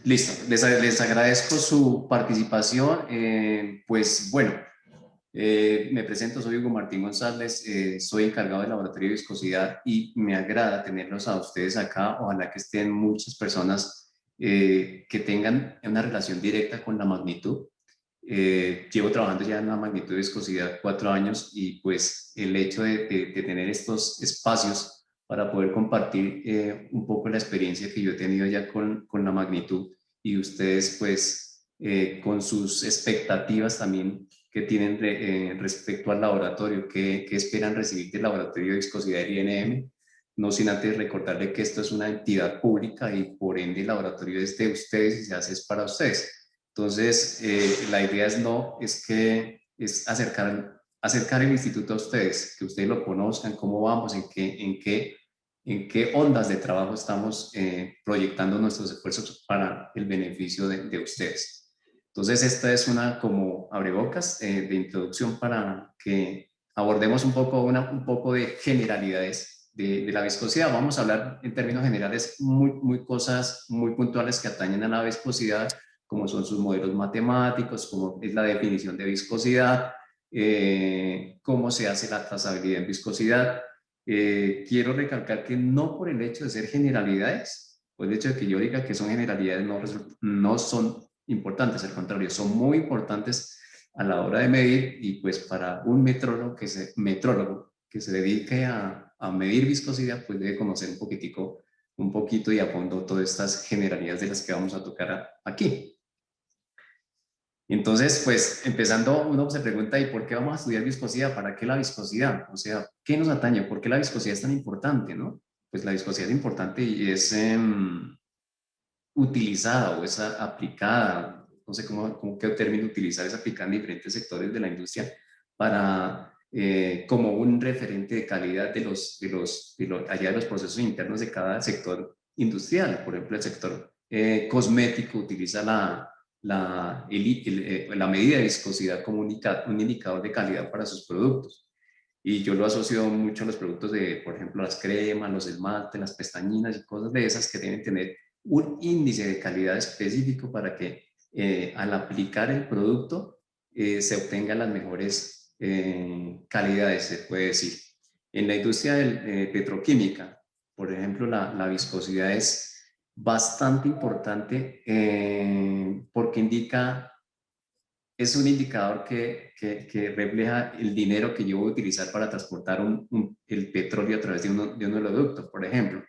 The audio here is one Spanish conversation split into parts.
Listo, les agradezco su participación. Pues bueno, me presento, soy Hugo Martín González, soy encargado del laboratorio de viscosidad y me agrada tenerlos a ustedes acá. Ojalá que estén muchas personas que tengan una relación directa con la magnitud. Llevo trabajando ya en la magnitud de viscosidad 4 años y pues el hecho de tener estos espacios para poder compartir un poco la experiencia que yo he tenido ya con la magnitud y ustedes pues con sus expectativas también que tienen respecto al laboratorio, que esperan recibir del laboratorio de viscosidad del INM, no sin antes recordarle que esto es una entidad pública y por ende el laboratorio es de ustedes y se hace es para ustedes. Entonces, la idea es acercar el instituto a ustedes, que ustedes lo conozcan, cómo vamos, en qué ondas de trabajo estamos proyectando nuestros esfuerzos para el beneficio de ustedes. Entonces, esta es una como abrebocas de introducción para que abordemos un poco de generalidades de la viscosidad. Vamos a hablar en términos generales muy cosas muy puntuales que atañen a la viscosidad, como son sus modelos matemáticos, cómo es la definición de viscosidad, cómo se hace la trazabilidad en viscosidad. Quiero recalcar que no por el hecho de ser generalidades, por el hecho de que yo diga que son generalidades, no son importantes, al contrario, son muy importantes a la hora de medir y pues para un metrólogo que se dedique a medir viscosidad, pues debe conocer un poquito y a fondo todas estas generalidades de las que vamos a tocar aquí. Entonces, pues empezando, uno se pregunta, ¿y por qué vamos a estudiar viscosidad? ¿Para qué la viscosidad? O sea, ¿qué nos atañe? ¿Por qué la viscosidad es tan importante, no? Pues la viscosidad es importante y es utilizada o es aplicada, no sé qué término utilizar, es aplicada en diferentes sectores de la industria para, como un referente de calidad allá de los procesos internos de cada sector industrial. Por ejemplo, el sector cosmético utiliza la medida de viscosidad como un indicador de calidad para sus productos. Y yo lo asocio mucho a los productos de, por ejemplo, las cremas, los esmaltes, las pestañinas y cosas de esas que deben tener un índice de calidad específico para que al aplicar el producto se obtengan las mejores calidades, se puede decir. En la industria petroquímica, por ejemplo, la viscosidad es bastante importante porque es un indicador que refleja el dinero que yo voy a utilizar para transportar el petróleo a través de un oleoducto, por ejemplo.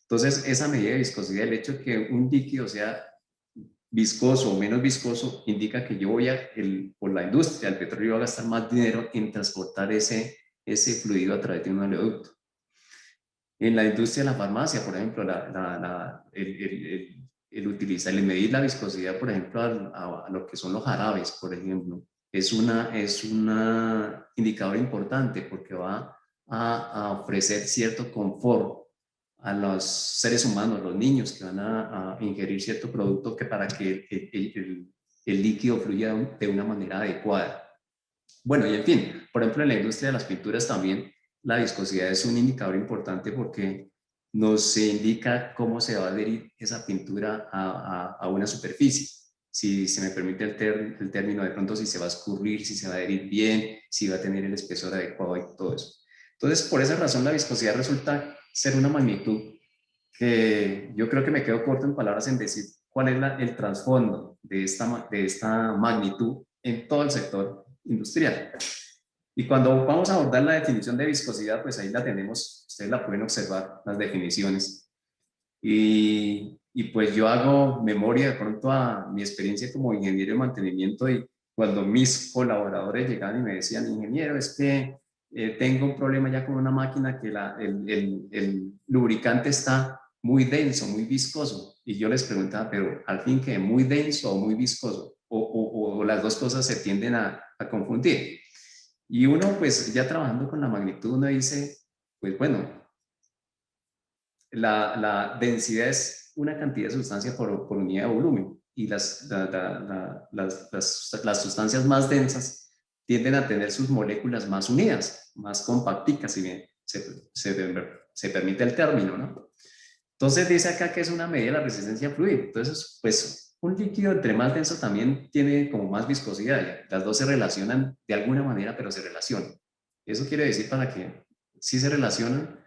Entonces, esa medida de viscosidad, el hecho de que un líquido sea viscoso o menos viscoso, indica que por la industria del petróleo, va a gastar más dinero en transportar ese fluido a través de un oleoducto. En la industria de la farmacia, por ejemplo, el medir la viscosidad, por ejemplo, a lo que son los jarabes, por ejemplo, es un indicador importante porque va a ofrecer cierto confort a los seres humanos, los niños que van a ingerir cierto producto para que el líquido fluya de una manera adecuada. Bueno, y en fin, por ejemplo, en la industria de las pinturas también la viscosidad es un indicador importante porque nos indica cómo se va a adherir esa pintura a una superficie. Si se me permite el término, de pronto si se va a escurrir, si se va a adherir bien, si va a tener el espesor adecuado y todo eso. Entonces, por esa razón, la viscosidad resulta ser una magnitud que yo creo que me quedo corto en palabras en decir cuál es el trasfondo de esta magnitud en todo el sector industrial. Y cuando vamos a abordar la definición de viscosidad, pues ahí la tenemos, ustedes la pueden observar, las definiciones. Y pues yo hago memoria de pronto a mi experiencia como ingeniero de mantenimiento y cuando mis colaboradores llegaban y me decían, ingeniero, es que tengo un problema ya con una máquina que el lubricante está muy denso, muy viscoso. Y yo les preguntaba, pero al fin que muy denso o muy viscoso, o las dos cosas se tienden a confundir. Y uno, pues ya trabajando con la magnitud, uno dice, pues bueno, la densidad es una cantidad de sustancia por unidad de volumen y las sustancias más densas tienden a tener sus moléculas más unidas, más compacticas, si bien se permite el término, ¿no? Entonces dice acá que es una medida de la resistencia a fluir. Entonces, pues un líquido entre más denso también tiene como más viscosidad. Las dos se relacionan de alguna manera, pero se relacionan. Eso quiere decir para que sí se relacionan,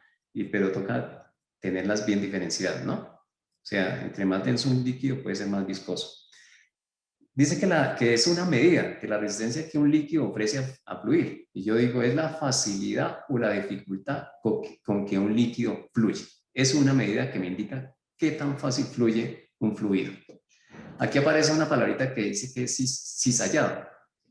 pero toca tenerlas bien diferenciadas, ¿no? O sea, entre más denso un líquido puede ser más viscoso. Dice que es una medida, que la resistencia que un líquido ofrece a fluir. Y yo digo, es la facilidad o la dificultad con que un líquido fluye. Es una medida que me indica qué tan fácil fluye un fluido. Aquí aparece una palabrita que dice que es cizallado.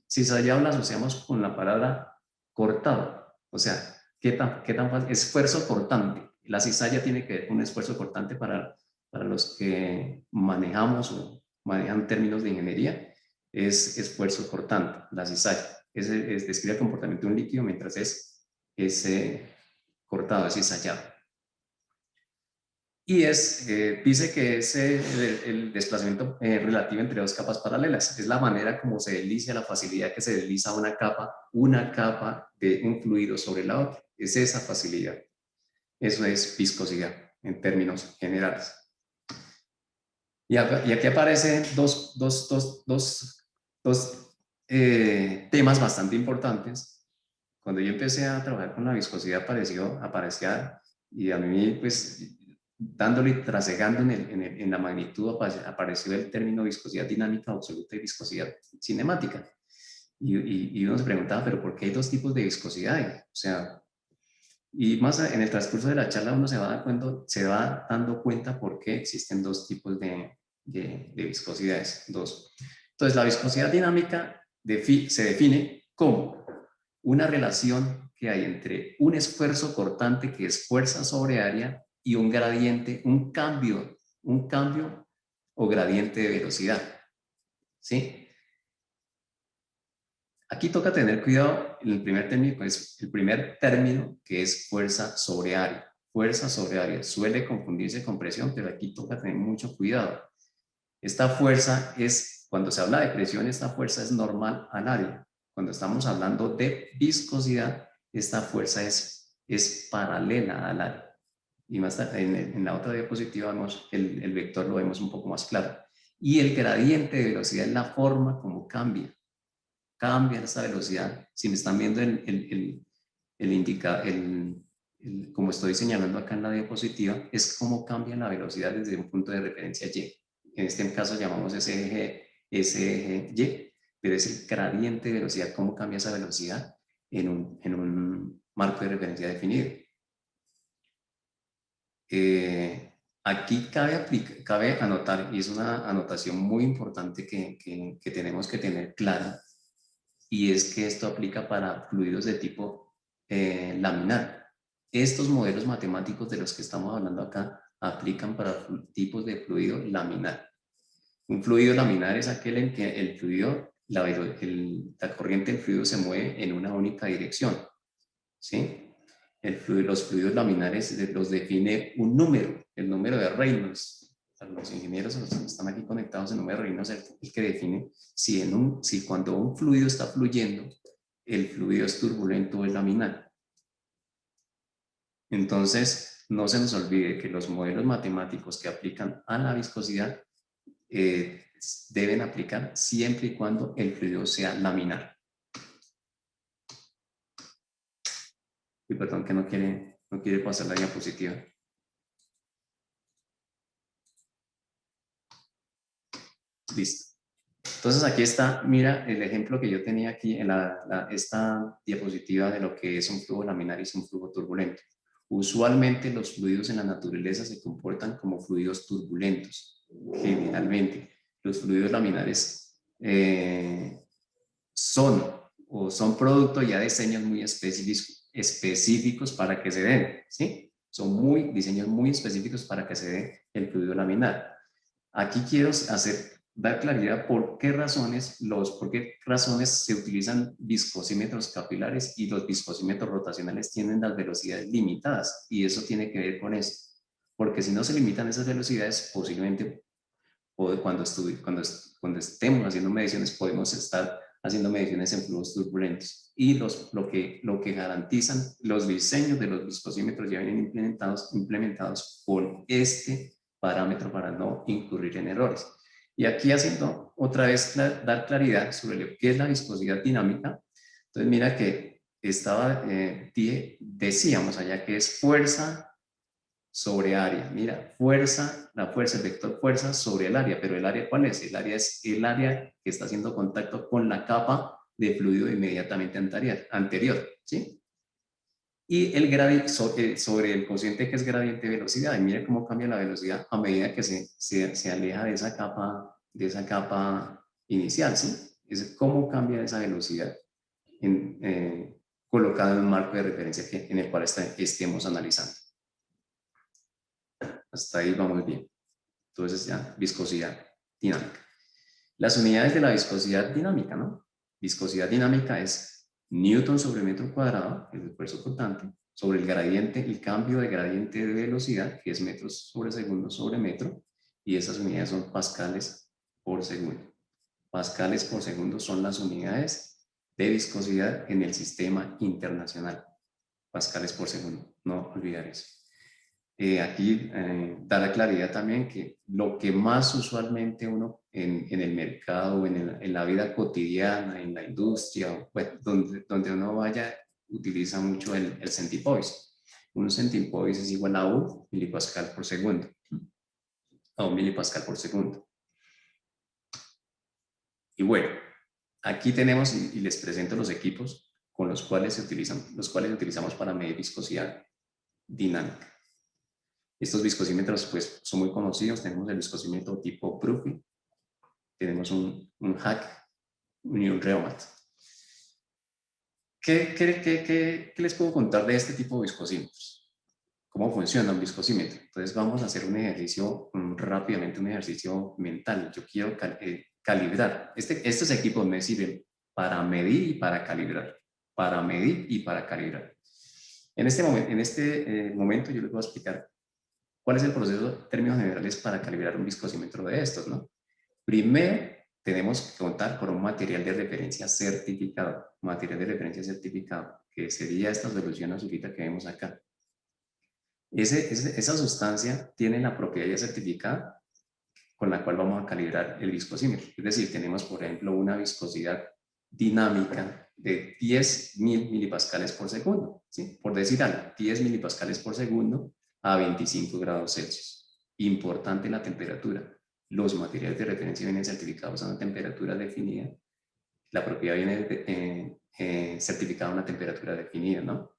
Cizallado la asociamos con la palabra cortado. O sea, qué tan fácil, esfuerzo cortante. La cizalla tiene que ver con un esfuerzo cortante para los que manejamos o manejan términos de ingeniería, es esfuerzo cortante, la cizalla. Describe el comportamiento de un líquido mientras es cortado, es cizallado. Y dice que es el desplazamiento relativo entre dos capas paralelas. Es la manera como se desliza, la facilidad que se desliza una capa de un fluido sobre la otra. Es esa facilidad. Eso es viscosidad en términos generales. Y aquí aparecen dos temas bastante importantes. Cuando yo empecé a trabajar con la viscosidad aparecía y a mí pues dándole y trasegando en la magnitud apareció el término viscosidad dinámica absoluta y viscosidad cinemática. Y uno se preguntaba, pero ¿por qué hay dos tipos de viscosidades? O sea, y más en el transcurso de la charla uno se va dando cuenta por qué existen dos tipos de viscosidades. Dos. Entonces, la viscosidad dinámica se define como una relación que hay entre un esfuerzo cortante que es fuerza sobre área y un gradiente, un cambio o gradiente de velocidad. ¿Sí? Aquí toca tener cuidado en el primer término, pues el primer término que es fuerza sobre área. Fuerza sobre área suele confundirse con presión, pero aquí toca tener mucho cuidado. Esta fuerza cuando se habla de presión, esta fuerza es normal al área. Cuando estamos hablando de viscosidad, esta fuerza es paralela al área. Y más en la otra diapositiva vemos el vector, lo vemos un poco más claro. Y el gradiente de velocidad es la forma como cambia esa velocidad. Si me están viendo como estoy señalando acá en la diapositiva, es cómo cambia la velocidad desde un punto de referencia Y. En este caso llamamos ese eje Y, pero es el gradiente de velocidad, cómo cambia esa velocidad en un marco de referencia definido. Aquí cabe anotar, y es una anotación muy importante que tenemos que tener clara, y es que esto aplica para fluidos de tipo laminar. Estos modelos matemáticos de los que estamos hablando acá aplican para tipos de fluido laminar. Un fluido laminar es aquel en que el fluido, la corriente del fluido se mueve en una única dirección. ¿Sí? Los fluidos laminares los define un número, el número de Reynolds. Los ingenieros están aquí conectados, el número de Reynolds es el que define si cuando un fluido está fluyendo, el fluido es turbulento o es laminar. Entonces, no se nos olvide que los modelos matemáticos que aplican a la viscosidad deben aplicar siempre y cuando el fluido sea laminar. Y perdón que no quiere pasar la diapositiva. Listo. Entonces aquí está, mira el ejemplo que yo tenía aquí en esta diapositiva de lo que es un flujo laminar y es un flujo turbulento. Usualmente los fluidos en la naturaleza se comportan como fluidos turbulentos. Generalmente los fluidos laminares son producto ya de diseños muy específicos para que se den, ¿sí? Son diseños muy específicos para que se dé el fluido laminar. Aquí quiero dar claridad por qué razones se utilizan viscosímetros capilares y los viscosímetros rotacionales tienen las velocidades limitadas, y eso tiene que ver con esto, porque si no se limitan esas velocidades, posiblemente cuando estemos haciendo mediciones podemos estar haciendo mediciones en flujos turbulentos. Y lo que garantizan los diseños de los viscosímetros ya vienen implementados con este parámetro para no incurrir en errores. Y aquí haciendo otra vez dar claridad sobre lo que es la viscosidad dinámica. Entonces mira que decíamos allá que es fuerza sobre área. Mira, la fuerza, el vector fuerza sobre el área, pero ¿el área cuál es? El área es el área que está haciendo contacto con la capa de fluido inmediatamente anterior, ¿sí? Y el gradiente sobre el cociente que es gradiente de velocidad. Y mira cómo cambia la velocidad a medida que se aleja de esa capa inicial, ¿sí? Es cómo cambia esa velocidad colocado en un marco de referencia en el cual estemos analizando. Hasta ahí vamos bien. Entonces ya, viscosidad dinámica. Las unidades de la viscosidad dinámica, ¿no? Viscosidad dinámica es newton sobre metro cuadrado, el esfuerzo cortante, sobre el gradiente, el cambio de gradiente de velocidad, que es metros sobre segundo sobre metro, y esas unidades son pascales por segundo. Pascales por segundo son las unidades de viscosidad en el sistema internacional. Pascales por segundo, no olvidar eso. Aquí da la claridad también que lo que más usualmente uno en el mercado, en la vida cotidiana, en la industria, pues, donde uno vaya, utiliza mucho el centipoise. Un centipoise es igual a 1 milipascal por segundo, a 1 milipascal por segundo. Y bueno, aquí tenemos y les presento los equipos con los cuales utilizamos para medir viscosidad dinámica. Estos viscosímetros pues, son muy conocidos. Tenemos el viscosímetro tipo Prufi, tenemos un Hack y un Reomat. ¿Qué les puedo contar de este tipo de viscosímetros? ¿Cómo funciona un viscosímetro? Entonces vamos a hacer un ejercicio, rápidamente un ejercicio mental. Yo quiero calibrar. Estos equipos me sirven para medir y para calibrar. Para medir y para calibrar. En este momento yo les voy a explicar cuál es el proceso en términos generales para calibrar un viscosímetro de estos, ¿no? Primero, tenemos que contar con un material de referencia certificado. Material de referencia certificado, que sería esta solución azulita que vemos acá. Esa sustancia tiene la propiedad ya certificada con la cual vamos a calibrar el viscosímetro. Es decir, tenemos, por ejemplo, una viscosidad dinámica de 10.000 milipascales por segundo, ¿sí? Por decir algo, 10 milipascales por segundo a 25 grados Celsius. Importante la temperatura. Los materiales de referencia vienen certificados a una temperatura definida. La propiedad viene certificada a una temperatura definida, ¿no?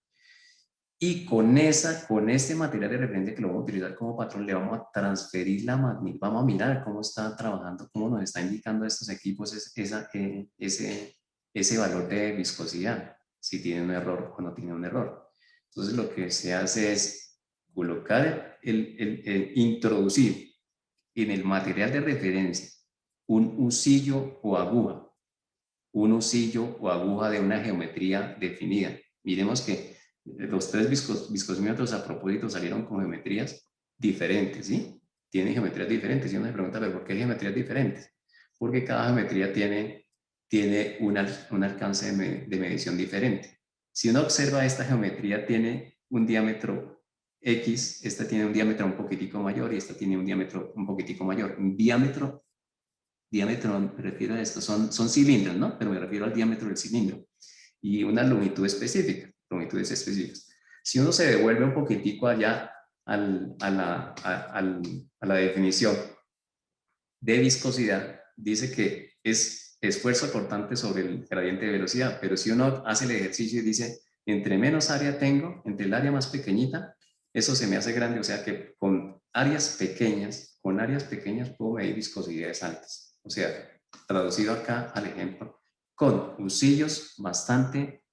Y con este material de referencia que lo vamos a utilizar como patrón, le vamos a transferir la magnitud, vamos a mirar cómo está trabajando, cómo nos está indicando estos equipos ese valor de viscosidad, si tiene un error o no tiene un error. Entonces lo que se hace es colocar, introducir en el material de referencia un usillo o aguja de una geometría definida. Miremos que los tres viscosímetros a propósito salieron con geometrías diferentes, ¿sí? Tienen geometrías diferentes. Y uno se pregunta, ¿pero por qué geometrías diferentes? Porque cada geometría tiene un alcance de medición diferente. Si uno observa esta geometría, tiene un diámetro X, esta tiene un diámetro un poquitico mayor y esta tiene un diámetro un poquitico mayor. Diámetro, me refiero a esto, son cilindros, ¿no? Pero me refiero al diámetro del cilindro. Y una longitud específica, longitudes específicas. Si uno se devuelve un poquitico allá a la definición de viscosidad, dice que es esfuerzo cortante sobre el gradiente de velocidad, pero si uno hace el ejercicio y dice, entre menos área tengo, entre el área más pequeñita, eso se me hace grande, o sea que con áreas pequeñas puedo medir viscosidades altas. O sea, traducido acá al ejemplo, con usillos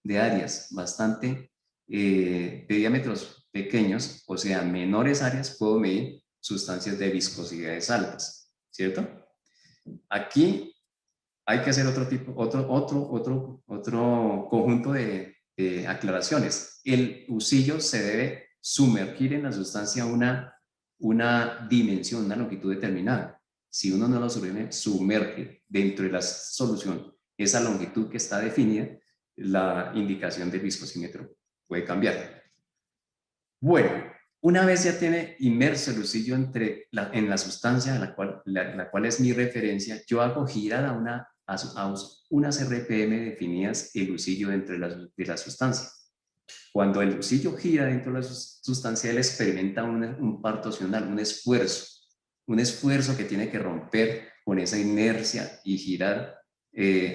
de áreas bastante de diámetros pequeños, o sea, menores áreas, puedo medir sustancias de viscosidades altas, ¿cierto? Aquí hay que hacer otro conjunto de aclaraciones. El usillo se debe sumergir en la sustancia una dimensión, una longitud determinada. Si uno no lo sumerge dentro de la solución esa longitud que está definida, la indicación del viscosímetro puede cambiar. Bueno, una vez ya tiene inmerso el lucillo en la sustancia la cual es mi referencia, yo hago girar a unas RPM definidas el lucillo dentro de la sustancia. Cuando el lucillo gira dentro de la sustancia, él experimenta un par torsional, un esfuerzo que tiene que romper con esa inercia y girar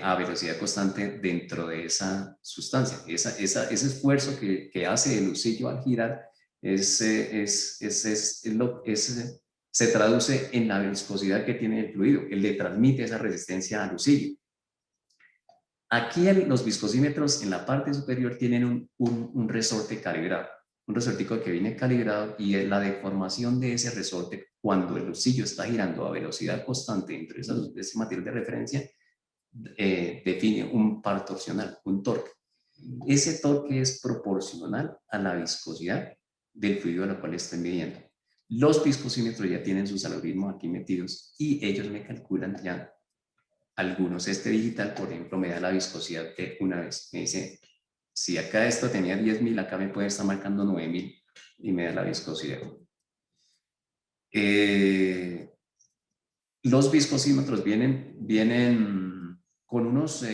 a velocidad constante dentro de esa sustancia. Ese esfuerzo que hace el lucillo al girar se traduce en la viscosidad que tiene el fluido. Él le transmite esa resistencia al lucillo. Aquí los viscosímetros en la parte superior tienen un resorte calibrado, un resortico que viene calibrado, y la deformación de ese resorte cuando el lucillo está girando a velocidad constante dentro de ese material de referencia define un par torsional, un torque. Ese torque es proporcional a la viscosidad del fluido a la cual estoy midiendo. Los viscosímetros ya tienen sus algoritmos aquí metidos y ellos me calculan ya algunos. Este digital, por ejemplo, me da la viscosidad de una vez. Me dice, si acá esto tenía 10.000, acá me puede estar marcando 9.000 y me da la viscosidad. Los viscosímetros vienen con unos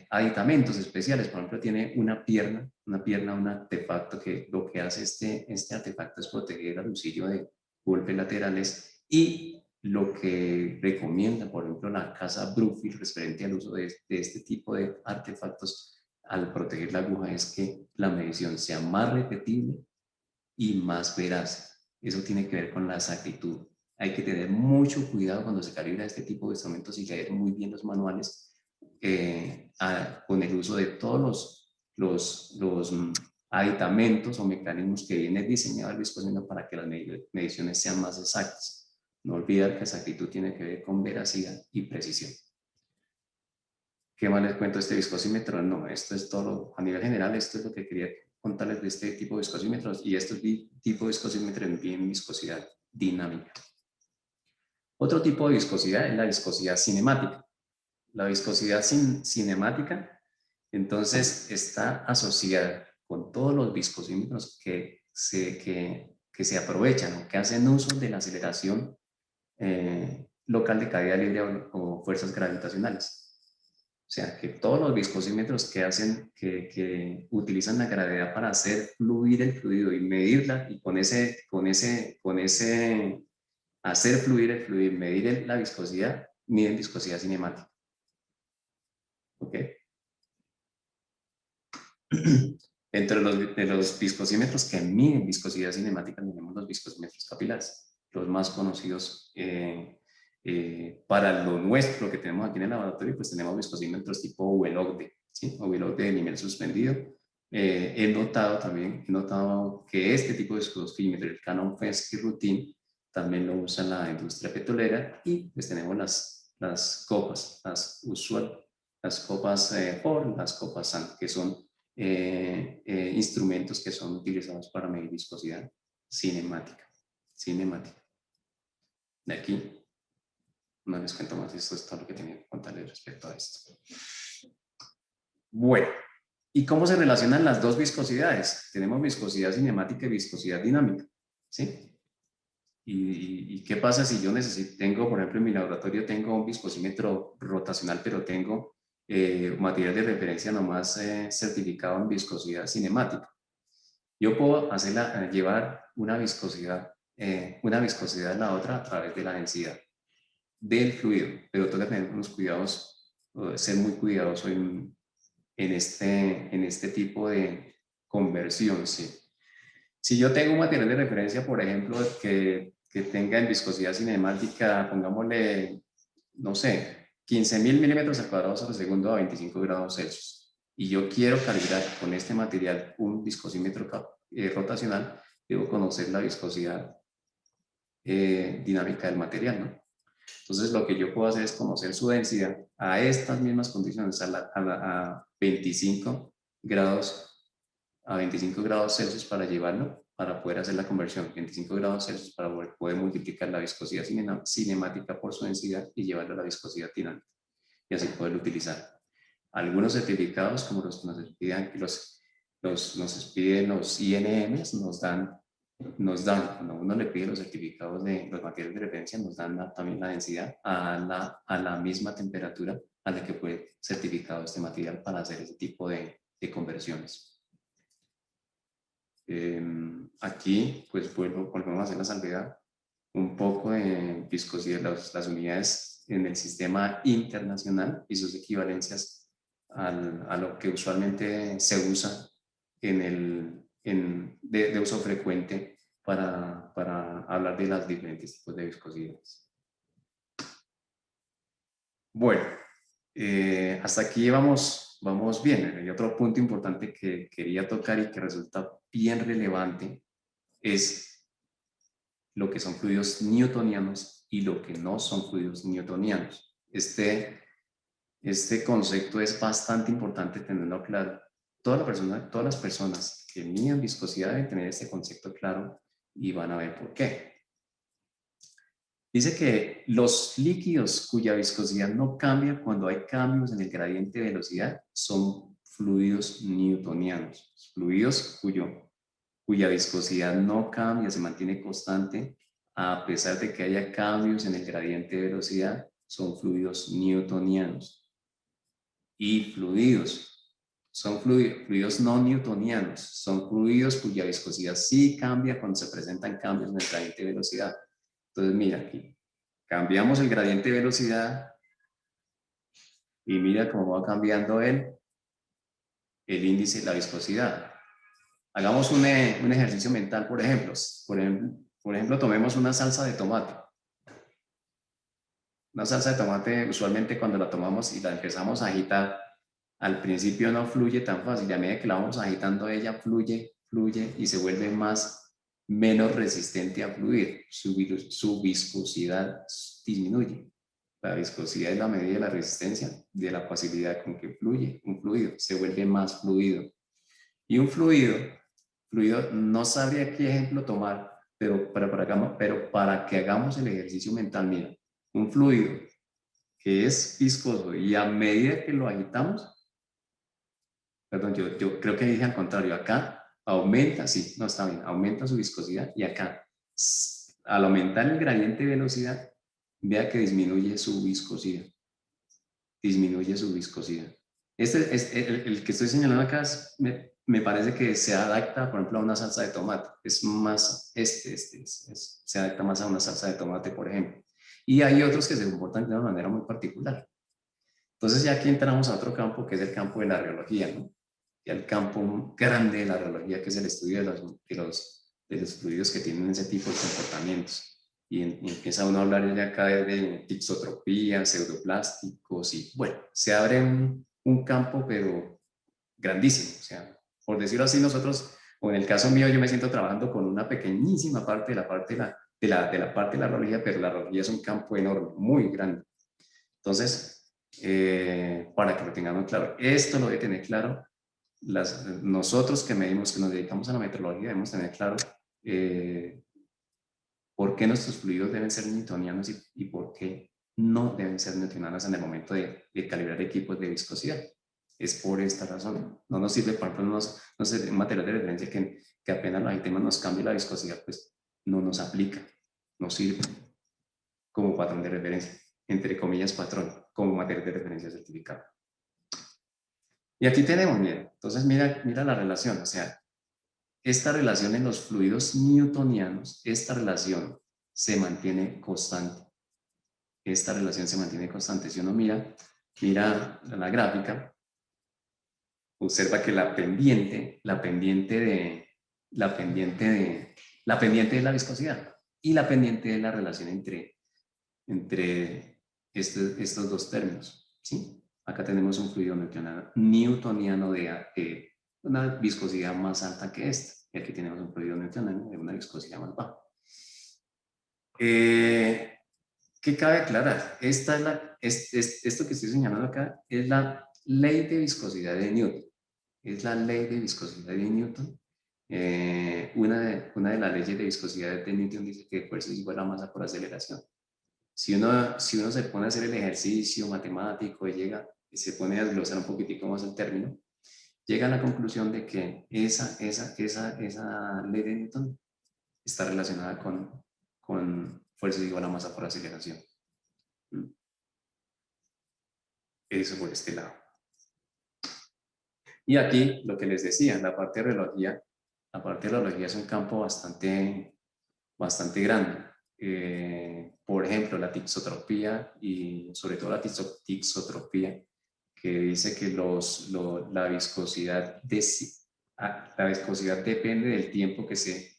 aditamentos especiales. Por ejemplo, tiene una pierna, un artefacto que lo que hace este artefacto es proteger al lucillo de golpes laterales, y lo que recomienda, por ejemplo, la casa Bruffield referente al uso de este tipo de artefactos al proteger la aguja es que la medición sea más repetible y más veraz. Eso tiene que ver con la exactitud. Hay que tener mucho cuidado cuando se calibra este tipo de instrumentos y leer muy bien los manuales con el uso de todos los aditamentos o mecanismos que viene diseñado el viscosímetro para que las mediciones sean más exactas. No olvidar que exactitud tiene que ver con veracidad y precisión. ¿Qué más les cuento de este viscosímetro? No, esto es todo. A nivel general, esto es lo que quería contarles de este tipo de viscosímetros, y este tipo de viscosímetros bien viscosidad dinámica. Otro tipo de viscosidad es la viscosidad cinemática. La viscosidad cinemática, entonces, está asociada con todos los viscosímetros que se aprovechan o que hacen uso de la aceleración local de caída libre o fuerzas gravitacionales. O sea, que todos los viscosímetros que utilizan la gravedad para hacer fluir el fluido y medirla, y con ese hacer fluir el fluido y medir la viscosidad, miden viscosidad cinemática. ¿Ok? Entre los viscosímetros que miden viscosidad cinemática tenemos los viscosímetros capilares, los más conocidos para lo nuestro que tenemos aquí en el laboratorio. Pues tenemos viscosímetros tipo Welogde, ¿sí? O Welogde de nivel suspendido. He notado que este tipo de viscosímetro, el Canon Fensky Routine, también lo usa la industria petrolera. Y pues tenemos las copas, las copas Ford, las copas SAN, que son instrumentos que son utilizados para medir viscosidad cinemática. De aquí no les cuento más, esto es todo lo que tenía que contarles respecto a esto. Bueno, ¿y cómo se relacionan las dos viscosidades? Tenemos viscosidad cinemática y viscosidad dinámica, ¿sí? ¿Y qué pasa si yo tengo, por ejemplo, en mi laboratorio tengo un viscosímetro rotacional, pero tengo material de referencia nomás certificado en viscosidad cinemática? Yo puedo llevar una viscosidad a la otra a través de la densidad del fluido, pero tengo que tener unos cuidados, ser muy cuidadoso en este tipo de conversión, ¿sí? Si yo tengo un material de referencia, por ejemplo, que tenga en viscosidad cinemática, pongámosle, no sé, 15.000 milímetros al cuadrado sobre segundo a 25 grados Celsius, y yo quiero calibrar con este material un viscosímetro rotacional, debo conocer la viscosidad dinámica del material, ¿no? Entonces, lo que yo puedo hacer es conocer su densidad a estas mismas condiciones, a 25 grados Celsius, para llevarlo, para poder hacer la conversión, 25 grados Celsius, para poder multiplicar la viscosidad cinemática por su densidad y llevarlo a la viscosidad dinámica, y así poderlo utilizar. Algunos certificados, como los que nos piden, nos piden los INMs, cuando uno le pide los certificados de los materiales de referencia, nos dan también la densidad a la misma temperatura a la que fue certificado este material para hacer ese tipo de conversiones. Aquí, pues volvemos a hacer la salvedad, un poco de viscosidad, las unidades en el sistema internacional y sus equivalencias a lo que usualmente se usa de uso frecuente para hablar de los diferentes tipos de viscosidades. Bueno, hasta aquí vamos bien. Y otro punto importante que quería tocar y que resulta bien relevante es lo que son fluidos newtonianos y lo que no son fluidos newtonianos. Este concepto es bastante importante tenerlo claro. Todas las personas que miden viscosidad deben tener este concepto claro y van a ver por qué. Dice que los líquidos cuya viscosidad no cambia cuando hay cambios en el gradiente de velocidad son fluidos newtonianos. Fluidos cuya viscosidad no cambia, se mantiene constante a pesar de que haya cambios en el gradiente de velocidad, son fluidos newtonianos. Y son fluidos no newtonianos, son fluidos cuya viscosidad sí cambia cuando se presentan cambios en el gradiente de velocidad. Entonces, mira aquí, cambiamos el gradiente de velocidad y mira cómo va cambiando el índice de la viscosidad. Hagamos un ejercicio mental, por ejemplo, tomemos una salsa de tomate. Una salsa de tomate, usualmente cuando la tomamos y la empezamos a agitar, al principio no fluye tan fácil, y a medida que la vamos agitando ella fluye y se vuelve menos resistente a fluir, su viscosidad disminuye. La viscosidad es la medida de la resistencia, de la facilidad con que fluye un fluido, se vuelve más fluido. Y un fluido, no sabría qué ejemplo tomar, pero para que hagamos el ejercicio mental, mira, un fluido que es viscoso y a medida que lo agitamos, perdón, yo creo que dije al contrario, acá aumenta, sí, no está bien, aumenta su viscosidad y acá, al aumentar el gradiente de velocidad, vea que disminuye su viscosidad. El que estoy señalando acá me parece que se adapta, por ejemplo, a una salsa de tomate. Es más, se adapta más a una salsa de tomate, por ejemplo. Y hay otros que se comportan de una manera muy particular. Entonces ya aquí entramos a otro campo que es el campo de la rheología, ¿no? Y el campo grande de la rheología, que es el estudio de los fluidos que tienen ese tipo de comportamientos. Y empieza uno a hablar ya acá de tixotropía, pseudoplásticos y bueno, se abre un campo pero grandísimo. O sea, por decirlo así, nosotros, o en el caso mío, yo me siento trabajando con una pequeñísima parte de la parte de la rheología, pero la rheología es un campo enorme, muy grande. Entonces, para que lo tengamos claro, esto lo debe tener claro nosotros que medimos, que nos dedicamos a la metrología, debemos tener claro por qué nuestros fluidos deben ser newtonianos y por qué no deben ser newtonianos en el momento de calibrar equipos de viscosidad. Es por esta razón. No nos sirve, por ejemplo, un material de referencia que apenas lo agitemos nos cambie la viscosidad, pues no nos aplica, no sirve como patrón de referencia, entre comillas patrón, como material de referencia certificado. Y aquí tenemos, mira, entonces mira la relación, o sea, esta relación en los fluidos newtonianos, esta relación se mantiene constante. Esta relación se mantiene constante. Si uno mira la gráfica, observa que la pendiente es la viscosidad y la pendiente es la relación entre estos dos términos, ¿sí? Acá tenemos un fluido newtoniano de una viscosidad más alta que esta. Y aquí tenemos un fluido newtoniano de una viscosidad más baja. ¿Qué cabe aclarar? Esto que estoy señalando acá es la ley de viscosidad de Newton. Es la ley de viscosidad de Newton. Una de las leyes de viscosidad de Newton dice que fuerza es igual a masa por aceleración. Si uno se pone a hacer el ejercicio matemático y llega se pone a desglosar un poquitico más el término, llega a la conclusión de que esa ley de Newton está relacionada con fuerza igual a masa por aceleración. Eso por este lado. Y aquí lo que les decía, la parte de relojía es un campo bastante grande. Por ejemplo, la tixotropía y sobre todo la tixotropía, que dice que la viscosidad depende del tiempo que se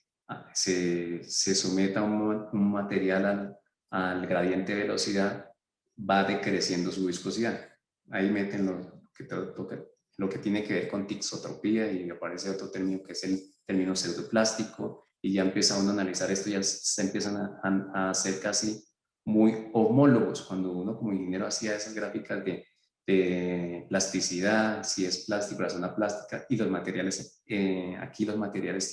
someta un material al gradiente de velocidad, va decreciendo su viscosidad. Ahí meten lo que tiene que ver con tixotropía y aparece otro término que es el término pseudoplástico, y ya empieza uno a analizar esto, ya se empiezan a hacer casi muy homólogos. Cuando uno como ingeniero hacía esas gráficas de plasticidad, si es plástico, la zona plástica, y los materiales, aquí los materiales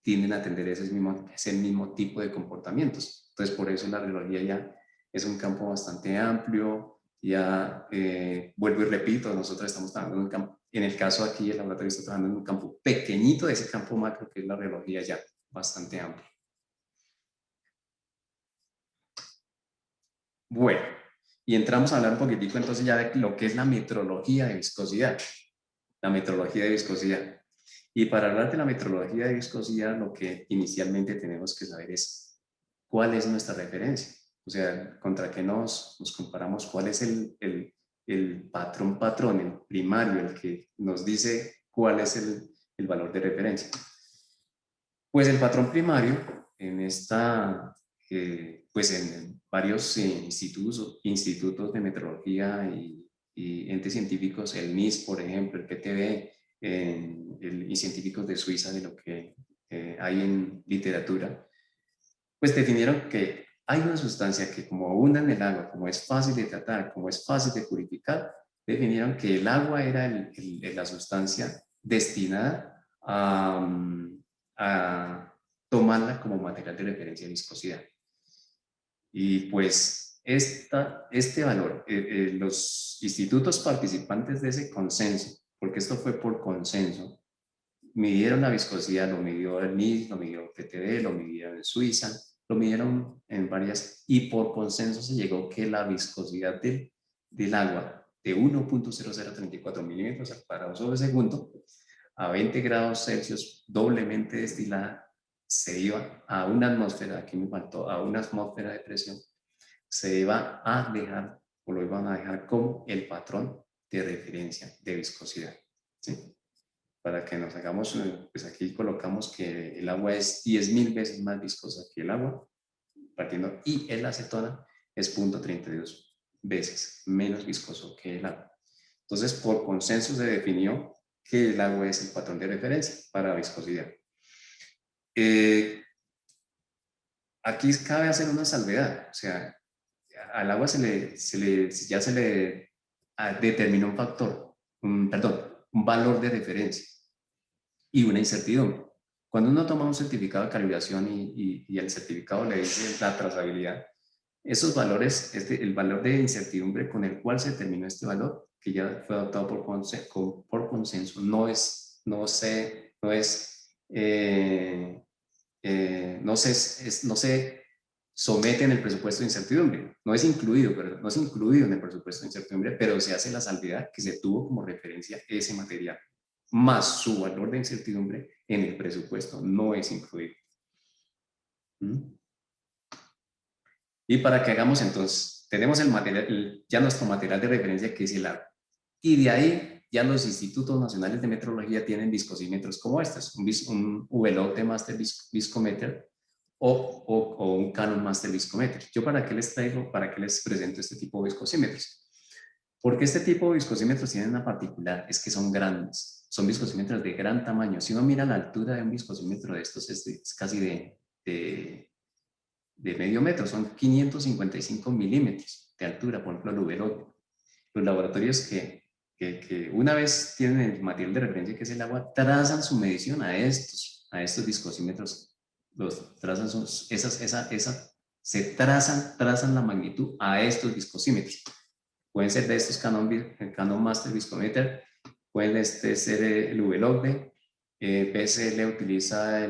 tienden a tener ese mismo tipo de comportamientos. Entonces, por eso la radiología ya es un campo bastante amplio. Ya vuelvo y repito, nosotros estamos trabajando en el caso aquí, el laboratorio está trabajando en un campo pequeñito de ese campo macro que es la radiología, ya bastante amplio. Bueno, y entramos a hablar un poquitico entonces ya de lo que es la metrología de viscosidad. La metrología de viscosidad. Y para hablar de la metrología de viscosidad, lo que inicialmente tenemos que saber es cuál es nuestra referencia. O sea, contra qué nos comparamos, cuál es el patrón, el primario, el que nos dice cuál es el valor de referencia. Pues el patrón primario pues en varios institutos de metrología y entes científicos, el NIS, por ejemplo, el PTB, y científicos de Suiza, de lo que hay en literatura, pues definieron que hay una sustancia que, como abunda en el agua, como es fácil de tratar, como es fácil de purificar, definieron que el agua era la sustancia destinada a tomarla como material de referencia de viscosidad. Y pues este valor, los institutos participantes de ese consenso, porque esto fue por consenso, midieron la viscosidad, lo midió el NIS, lo midió el PTD, lo midieron en Suiza, lo midieron en varias, y por consenso se llegó que la viscosidad del agua de 1.0034 milímetros al cuadrado sobre segundo a 20 grados Celsius doblemente destilada se iba a una atmósfera, aquí me faltó, a una atmósfera de presión, se iba a dejar o lo iban a dejar como el patrón de referencia de viscosidad. ¿Sí? Para que nos hagamos, pues aquí colocamos que el agua es 10.000 veces más viscosa que el agua, partiendo, y el acetona es 0.32 veces menos viscoso que el agua. Entonces, por consenso se definió que el agua es el patrón de referencia para viscosidad. Aquí cabe hacer una salvedad, o sea, al agua ya se le determinó un factor, un valor de referencia y una incertidumbre. Cuando uno toma un certificado de calibración y el certificado le dice la trazabilidad, esos valores, el valor de incertidumbre con el cual se determinó este valor, que ya fue adoptado por consenso, no se somete en el presupuesto de incertidumbre, no es incluido en el presupuesto de incertidumbre, pero se hace la salvedad que se tuvo como referencia ese material, más su valor de incertidumbre en el presupuesto no es incluido. Y para que hagamos entonces, tenemos ya nuestro material de referencia que es el agua. Y de ahí ya los institutos nacionales de metrología tienen viscosímetros como estos, un VLOT Master Viscometer o un Canon Master Viscometer. ¿Yo para qué les traigo, para qué les presento este tipo de viscosímetros? Porque este tipo de viscosímetros tienen una particular, es que son grandes, son viscosímetros de gran tamaño. Si uno mira la altura de un viscosímetro de estos, es casi de medio metro, son 555 milímetros de altura, por ejemplo, el VLOT. Los laboratorios que una vez tienen el material de referencia que es el agua, trazan su medición a estos viscosímetros, se trazan la magnitud a estos viscosímetros. Pueden ser de estos Canon Master Viscometer, pueden ser el V-Log. PSL utiliza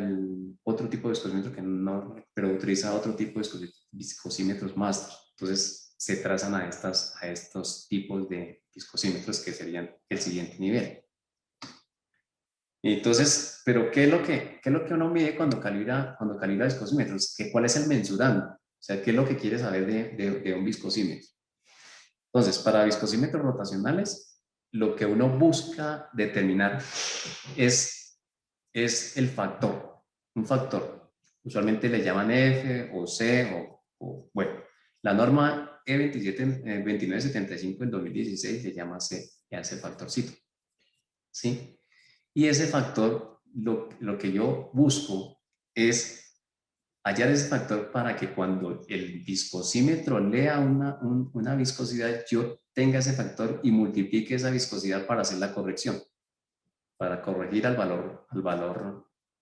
otro tipo de viscosímetro que no, pero utiliza otro tipo de viscosímetros master. Entonces se trazan a estos tipos de viscosímetros que serían el siguiente nivel. Entonces, pero qué es lo que uno mide cuando calibra viscosímetros? ¿Cuál es el mensurando? O sea, ¿qué es lo que quiere saber de un viscosímetro? Entonces, para viscosímetros rotacionales, lo que uno busca determinar es el factor, un factor. Usualmente le llaman F o C bueno, la norma E2975 del 2016 le llama C a ese factorcito, ¿sí? Y ese factor, lo que yo busco es hallar ese factor para que cuando el viscosímetro lea una viscosidad, yo tenga ese factor y multiplique esa viscosidad para hacer la corrección, para corregir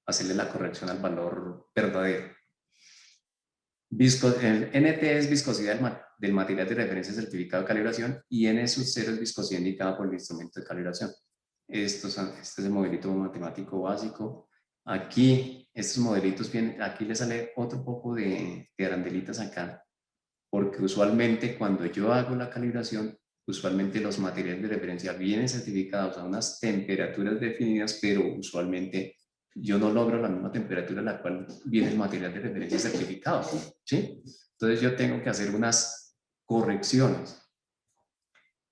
hacerle la corrección al valor verdadero. El NT es viscosidad del material de referencia certificado de calibración y N sub 0 es viscosidad indicada por el instrumento de calibración. Este es el modelito matemático básico. Aquí, estos modelitos vienen, aquí le sale otro poco de arandelitas acá, porque usualmente cuando yo hago la calibración, usualmente los materiales de referencia vienen certificados a unas temperaturas definidas, pero usualmente yo no logro la misma temperatura a la cual viene el material de referencia certificado, ¿sí? Entonces yo tengo que hacer unas correcciones.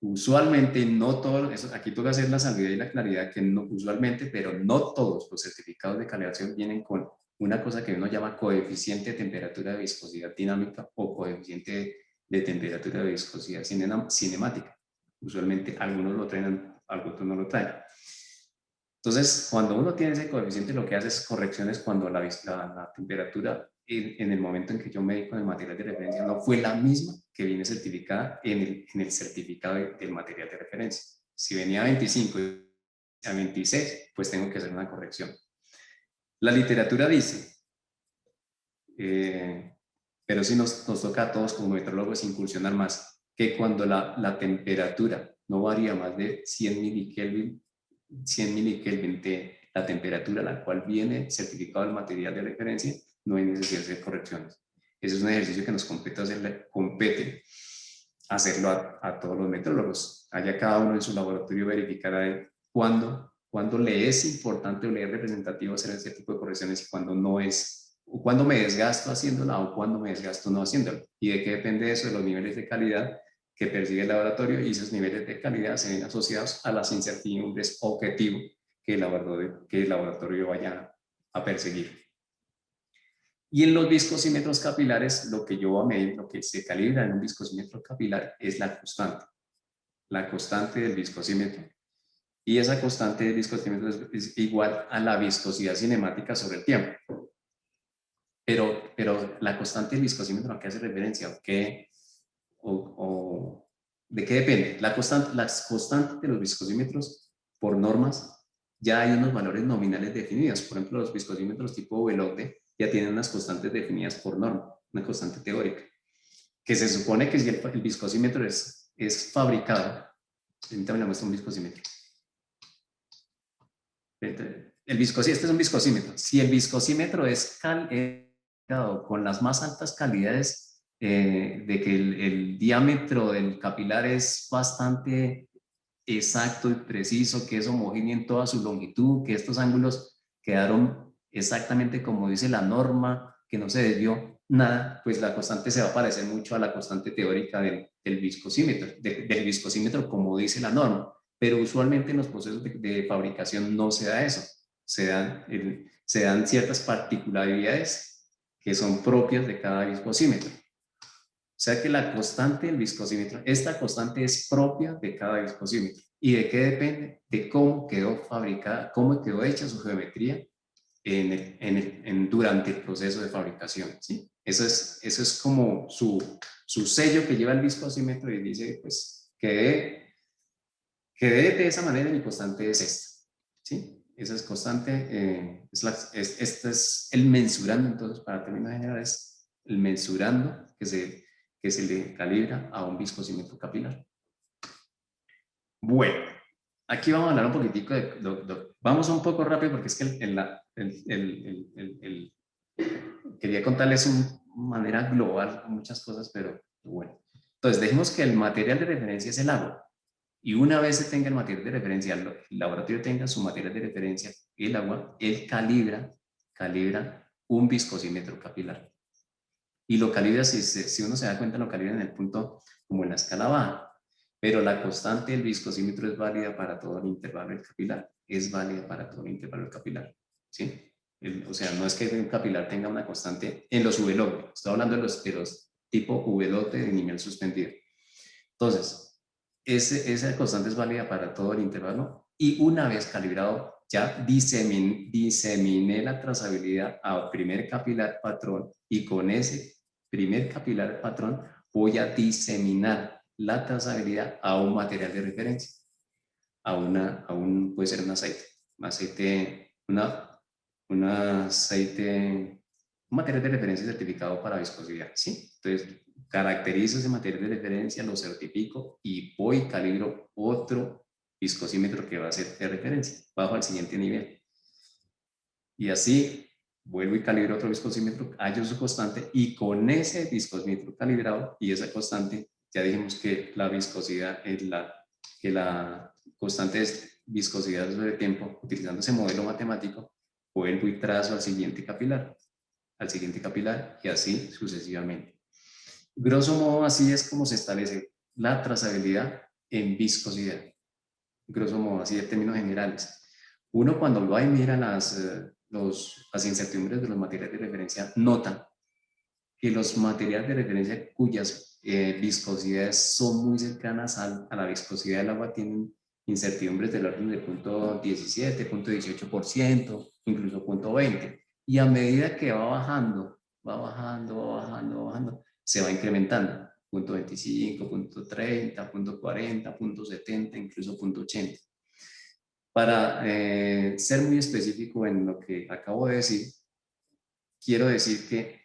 Usualmente no todos, aquí toca hacer la salvedad y la claridad que no, usualmente, pero no todos los certificados de calibración vienen con una cosa que uno llama coeficiente de temperatura de viscosidad dinámica o coeficiente de temperatura de viscosidad cinemática. Usualmente algunos lo traen, algunos no lo traen. Entonces, cuando uno tiene ese coeficiente, lo que hace es correcciones cuando la temperatura en el momento en que yo medí con el material de referencia no fue la misma que viene certificada en el certificado del material de referencia. Si venía a 25 y a 26, pues tengo que hacer una corrección. La literatura dice, pero sí nos toca a todos como metrólogos incursionar más, que cuando la temperatura no varía más de 100 milikelvin de la temperatura a la cual viene certificado el material de referencia, no hay necesidad de hacer correcciones. Ese es un ejercicio que nos compete hacerlo a todos los metrólogos. Allá cada uno en su laboratorio verificará cuándo le es importante o le es representativo hacer ese tipo de correcciones y cuándo no es, o cuándo me desgasto haciéndola o cuándo me desgasto no haciéndola. ¿Y de qué depende eso? De los niveles de calidad que persigue el laboratorio, y esos niveles de calidad se ven asociados a las incertidumbres objetivo que el laboratorio vaya a perseguir. Y en los viscosímetros capilares, lo que yo voy a medir, lo que se calibra en un viscosímetro capilar es la constante del viscosímetro. Y esa constante del viscosímetro es igual a la viscosidad cinemática sobre el tiempo. Pero la constante del viscosímetro, ¿a qué hace referencia? ¿De qué depende? Las constantes de los viscosímetros, por normas, ya hay unos valores nominales definidos. Por ejemplo, los viscosímetros tipo Velote ya tienen unas constantes definidas por norma, una constante teórica, que se supone que si el viscosímetro es fabricado, ahorita me la muestro un viscosímetro. Este es un viscosímetro. Si el viscosímetro es con las más altas calidades, de que el diámetro del capilar es bastante exacto y preciso, que es homogéneo en toda su longitud, que estos ángulos quedaron exactamente como dice la norma, que no se desvió nada, pues la constante se va a parecer mucho a la constante teórica del viscosímetro, del viscosímetro como dice la norma. Pero usualmente en los procesos de fabricación no se da eso, se dan ciertas particularidades que son propias de cada viscosímetro. O sea que la constante del viscosímetro, esta constante es propia de cada viscosímetro. ¿Y de qué depende? De cómo quedó fabricada, cómo quedó hecha su geometría durante el proceso de fabricación, ¿sí? Eso es como su sello que lleva el viscosímetro y dice, pues, quedé de esa manera y mi constante es esta, ¿sí? Esa es constante, este es el mensurando. Entonces, para términos generales, el mensurando que se le calibra a un viscosímetro capilar. Bueno, aquí vamos a hablar un poquitico vamos un poco rápido porque es que quería contarles una manera global muchas cosas, pero bueno. Entonces, dejemos que el material de referencia es el agua. Y una vez se tenga el material de referencia, el laboratorio tenga su material de referencia, el agua, él calibra un viscosímetro capilar. Y lo calibra, si uno se da cuenta, lo calibra en el punto como en la escala baja. Pero la constante del viscosímetro es válida para todo el intervalo del capilar. Es válida para todo el intervalo del capilar. ¿Sí? O sea, no es que un capilar tenga una constante en los V-log. Estoy hablando de los tipo V-log de nivel suspendido. Entonces, esa constante es válida para todo el intervalo y una vez calibrado, ya diseminé la trazabilidad al primer capilar patrón y con ese primer capilar patrón voy a diseminar la trazabilidad a un material de referencia, puede ser un aceite, un material de referencia certificado para viscosidad, ¿sí? Entonces, caracterizo ese material de referencia, lo certifico y voy y calibro otro viscosímetro que va a ser de referencia, bajo al siguiente nivel. Y así vuelvo y calibro otro viscosímetro, hallo su constante y con ese viscosímetro calibrado y esa constante, ya dijimos que la viscosidad es que la constante es viscosidad sobre tiempo, utilizando ese modelo matemático, vuelvo y trazo al siguiente capilar y así sucesivamente. Grosso modo, así es como se establece la trazabilidad en viscosidad. Grosso modo, así de términos generales. Uno cuando va y mira las incertidumbres de los materiales de referencia, nota que los materiales de referencia cuyas viscosidades son muy cercanas a la viscosidad del agua tienen incertidumbres del orden de 0.17, 0.18%, incluso 0.20. Y a medida que va bajando, se va incrementando. 0.25, 0.30, 0.40, 0.70, incluso 0.80. Para ser muy específico en lo que acabo de decir, quiero decir que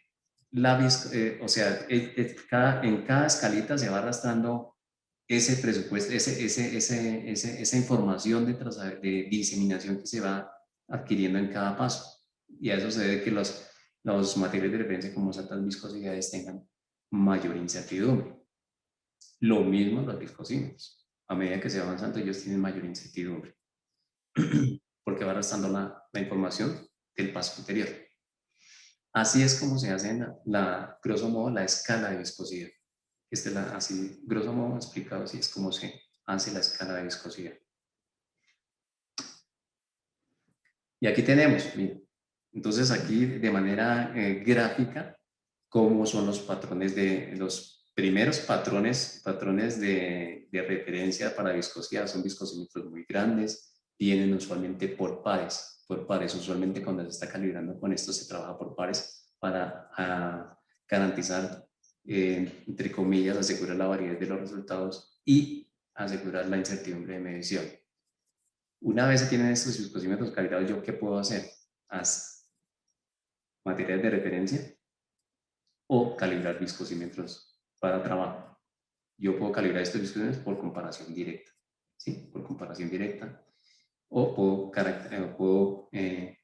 o sea, en cada escalita se va arrastrando ese presupuesto, esa información de diseminación que se va adquiriendo en cada paso. Y a eso se debe que los materiales de referencia como altas viscosidades tengan mayor incertidumbre. Lo mismo los viscosímetros. A medida que se va avanzando, ellos tienen mayor incertidumbre porque va arrastrando la información del paso anterior. Así es como se hace grosso modo, la escala de viscosidad. Así, grosso modo explicado, así es como se hace la escala de viscosidad. Y aquí tenemos, miren, entonces aquí de manera gráfica, cómo son los patrones los primeros patrones de referencia para viscosidad. Son viscosímetros muy grandes, vienen usualmente por pares, usualmente cuando se está calibrando con esto se trabaja por pares para garantizar, entre comillas, asegurar la variedad de los resultados y asegurar la incertidumbre de medición. Una vez se tienen estos viscosímetros calibrados, ¿yo qué puedo hacer? Haz materiales de referencia o calibrar viscosímetros para trabajo. Yo puedo calibrar estos viscosímetros por comparación directa, ¿sí? Por comparación directa. O puedo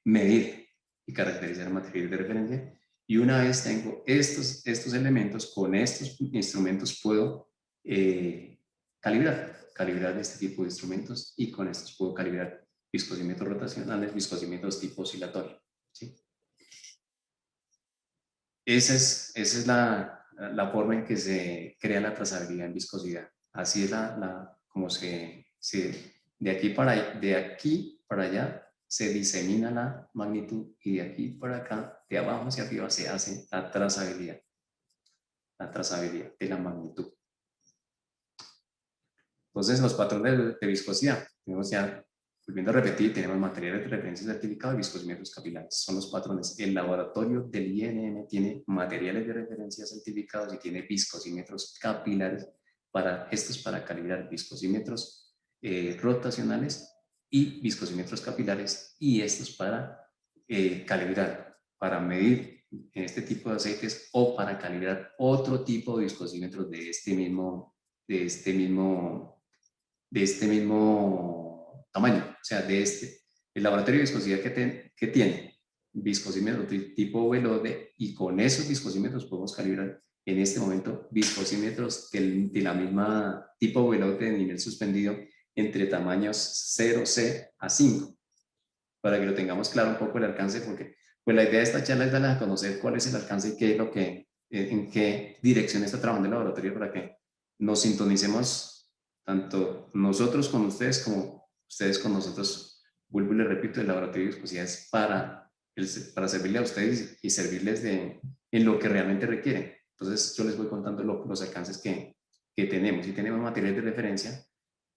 medir y caracterizar materiales de referencia. Y una vez tengo estos elementos, con estos instrumentos puedo calibrar este tipo de instrumentos y con estos puedo calibrar viscosímetros rotacionales, viscosímetros tipo oscilatorio. ¿Sí? Esa es la forma en que se crea la trazabilidad en viscosidad. Así es como de aquí para allá se disemina la magnitud y de aquí para acá, de abajo hacia arriba, se hace la trazabilidad de la magnitud. Entonces, los patrones de viscosidad, tenemos ya, volviendo a repetir, tenemos materiales de referencia certificados y viscosímetros capilares. Son los patrones. El laboratorio del INM tiene materiales de referencia certificados y tiene viscosímetros capilares para calibrar viscosímetros rotacionales y viscosímetros capilares, y estos para calibrar, para medir este tipo de aceites o para calibrar otro tipo de viscosímetros de este mismo de este mismo tamaño, o sea, el laboratorio de viscosidad que tiene viscosímetro tipo veloz y con esos viscosímetros podemos calibrar en este momento viscosímetros de la misma tipo veloz de nivel suspendido entre tamaños 0C a 5, para que lo tengamos claro un poco el alcance, porque pues la idea de esta charla es darles a conocer cuál es el alcance y qué es lo que, en qué dirección está trabajando el laboratorio para que nos sintonicemos tanto nosotros con ustedes como ustedes con nosotros. Vuelvo y les repito, el laboratorio de viscosidad es para servirle a ustedes y servirles en lo que realmente requieren. Entonces yo les voy contando los alcances que tenemos. Y tenemos materiales de referencia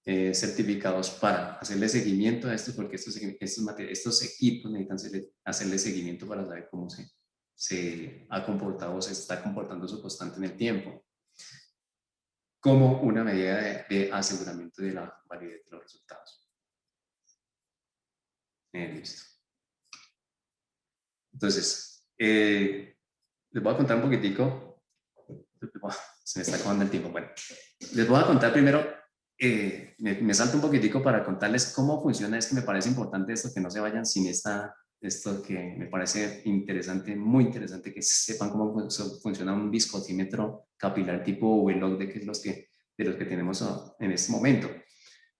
certificados para hacerle seguimiento a estos, porque estos equipos necesitan hacerle seguimiento para saber cómo se ha comportado o se está comportando su constante en el tiempo, como una medida de aseguramiento de la validez de los resultados. Listo. Entonces, les voy a contar un poquitico. Se me está acabando el tiempo. Bueno, les voy a contar primero, me salto un poquitico para contarles cómo funciona esto. Me parece importante esto, que no se vayan sin esto que me parece interesante, muy interesante, que sepan cómo funciona un viscosímetro capilar tipo VLOC, de los que tenemos en este momento.